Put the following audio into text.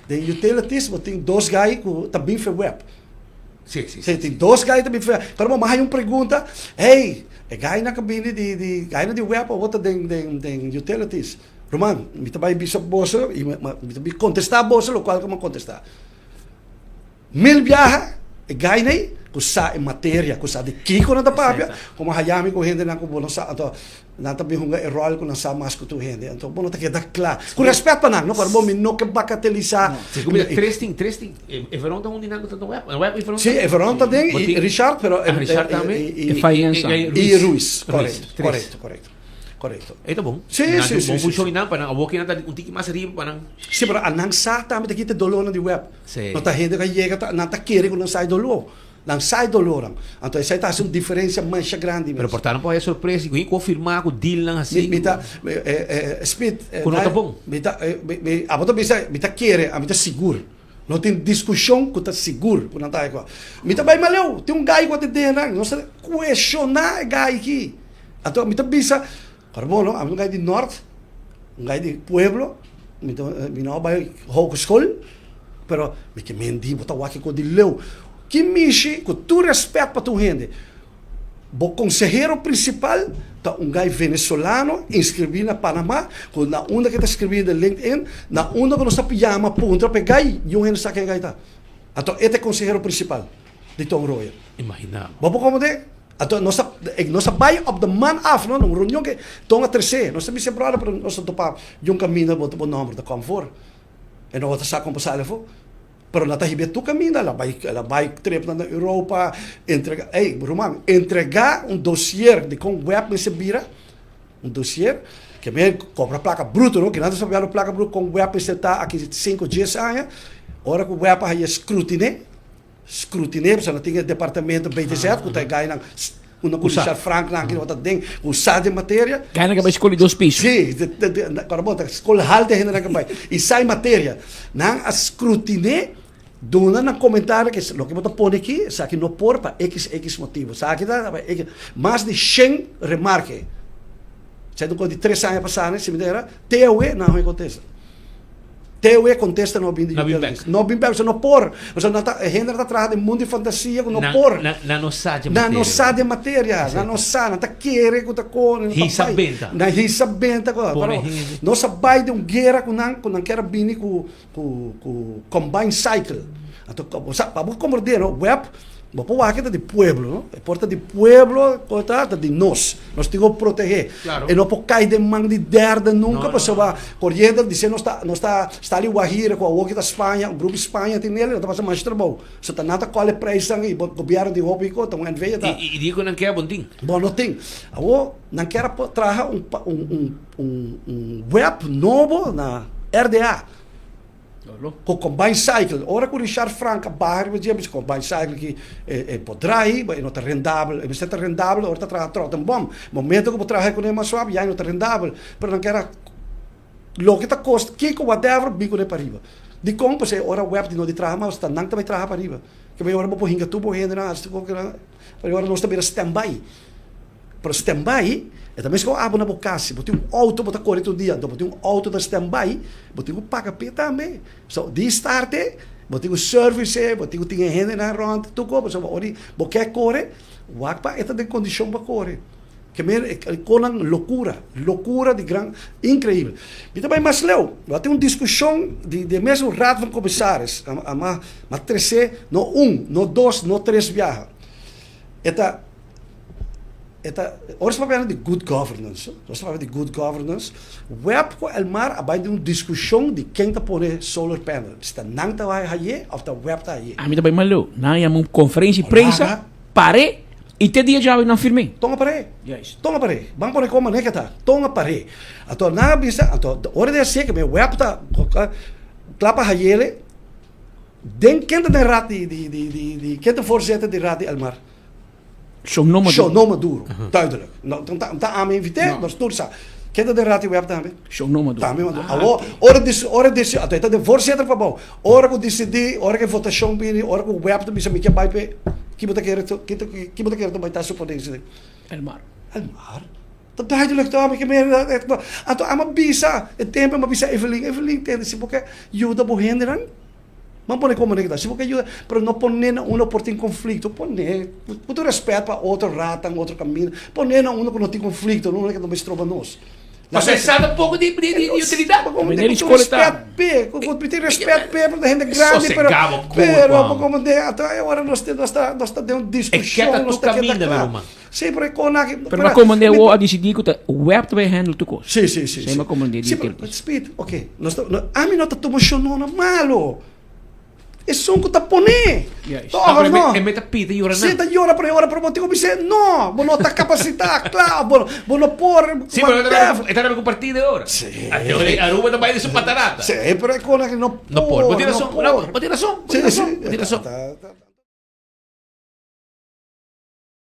de utilities, mo tem dois guys que também faz web. Sim, sim, Você sim. tem dois guys também faz. Quando mo mahay uma pergunta, hey, guy na cabine guy na de web ou outra de utilities. Roman, me também bisop boso, me também contestar boso, lo qual que mo contestar. Mil viaja, guy na kusa em matéria, kusa de kiko na tapabia, como hayami ko hindi na ko bono sa ato natabi hunga role ko na sa mas ko tu hindi. Anto bono ta keda klar. Ku respeto pa no para mo minno ke bakatelisa. Como interesting. E veronta um dinâmico tanto web. Web e veronta. Sì, e veronta den e Richard pero Richard também. E Faienza. E Ruiz. Correcto. Ito bom. Sì. Bom função ina para avokin nata um tiki mas rim para. Sì, pero anang sa tami kita dolo na di web. Sì. No ta hindi ka yega ta nata kere ko na sa dolo. Lang sai dolorang. Então essa tá uma diferença mais grande. Pero portaram para surpresa e confirmar que o deal lang assim. Mita Smith. Kuno tá bom. Mita abato mita querer, mita seguro. Não tem discussão que tá seguro, quando tá aí. Mita vai maleu, tem guy que te dena, não sei questionar guy aqui. Então mita bisa, carbono, um guy de norte, guy de pueblo, mita não vai hogeschool, pero me que mendi bota waki ko de leu. Que mishi, com todo respeito para tu gente, o conselheiro principal tá guy venezuelano inscrevido na Panamá, com na onda que está escrevendo no LinkedIn, na onda que nós pijama ponto para guy, e gente sabe quem tá. Então, este é o conselheiro principal de Tom Royer. Imagina. Vamos como de? Então, nós vai op de man af, não, reunião que Tom a terceiro, nós também sempre para nós topa, um caminho para o número de comfort. E nós vamos sacar passar for. Pero natahibet tu caminho, ela vai trip na Europa, entregar dossier de com web me se vira, dossier que me compra placa bruto, não? Que nada sabe a placa bruto com web se está aqui 5 dias anos, ora que o web aí escrutine, você não tem departamento BTZ, que está ganhando una comisar frank na aquilo wat ding usar de matéria Kaya na ka ba escola dos pisos? sim karabota escola halte hen na kabay isay matéria nang escrutine dona na comentário que lo que bota pone aqui sa que no por para x motivo sa que dá mais de 100 remarque sai do de 3 anos passaram se me dera TOE não acontece TOE contesta no bim no bim back no por você não tá gente tá atrás de mundo de fantasia com no por na nossa de matéria na nossa não tá querer com tá com na hisabenta com não sabai de guerra com não quer bini com combine cycle então para como dizer web Bapak wakita de pueblo, no? Porta de pueblo, porta de nós temos que proteger. Claro. E não pode cair de mão de derda nunca, porque vai correndo, dizendo está ali Guajira, com a outra da Espanha, o grupo Espanha tem nele, não está passando mais trabalho. Você está nada qual é preço e o governo de roupa e coisa, então enveia tá. E digo não quer bom ting. Bom, não tem. Agora, não quer trazer web novo na RDA. Com combine cycle, ora com Richard Frank barra de diabos combine cycle que podrai, não está rendável, é está rendável, ora está trotando bom. Momento que trabalhar com ele mais suave, já não está rendável, mas não quer lo que está custa, que com whatever bico de para riba. De como você ora web de não de trabalhar, mas está não também trabalhar para riba. Que vai ora por hinga tubo rende na, ora não está bem standby. Para standby, é também se eu abro na bocassi, botei auto bota correr todo dia, então botei auto da standby, botei paga pé também. So, de starte, botei service, botei tinha rende na ronda, tu compra, so ori, boquer corre, wakpa esta de condição para correr. Que me conan loucura de grande, incrível. E também mais leu, tem uma discussão de mesmo rato de comissários, mas 13, no 1, no 2, no 3 viaja. Ora se fala de good governance, web ko elmar abai de uma discussão de quem tá pone solar panel. Está não tá vai aí, ou tá web tá aí. A mim também malu, na ia uma conferência de prensa, pare e te dia já não firmei. Tonga pare. Yes. Tonga pare. Bang pone como né que tá. Tonga pare. Ato na bisa, ato ora de ser que me web tá clapa aí ele. Den quem tá de rat de quem tá voorzitter de rat de elmar. Zo noemen duro, duidelijk. Dan aan me inviteren, dan stoort ze. Ken je de raad die we hebben daarmee? Zo noemen duro. Ora disse, até de voorzitter van bouw. Ora que decidi, ora que votação bini, ora que web to bisa mikir bype. Que botar querer to vai estar supondo isso. Elmar. Dat duidelijk toch? Ik meer ato ama bisa, het tempo ma bisa Evelyn tende si porque ajuda bo hindran. Mas pode comunicar, se porque ajuda, pero não pone na uno por tem conflito, pone, muito respeito para outro rata, outro caminho, pone na uno que não tem conflito, não é que não me estroba nós. Mas é sabe um pouco de utilidade. Como Mas tem eles respeito, pé, como tem respeito, pé, para a gente grande, pero como de até agora nós está dando discussão, nós está caminhando, meu irmão. Sim, pero com aqui. Pero ma comandé o a decidir que o web também handle tu coisa. Sim. Sim, ma comandé Sim, de mas speed, ok. A mim não está tomando na malo. É só que tá poné. Todos não. É meta pita e ora não. Sim, tá ora para você como dizer, não, você não tá capacitado, claro, você não pode. Sim, mas está com partida agora. Sim. Aruba também de sua patarata. Sim, pero é com que não pode. Não pode. Pode razão. Sim.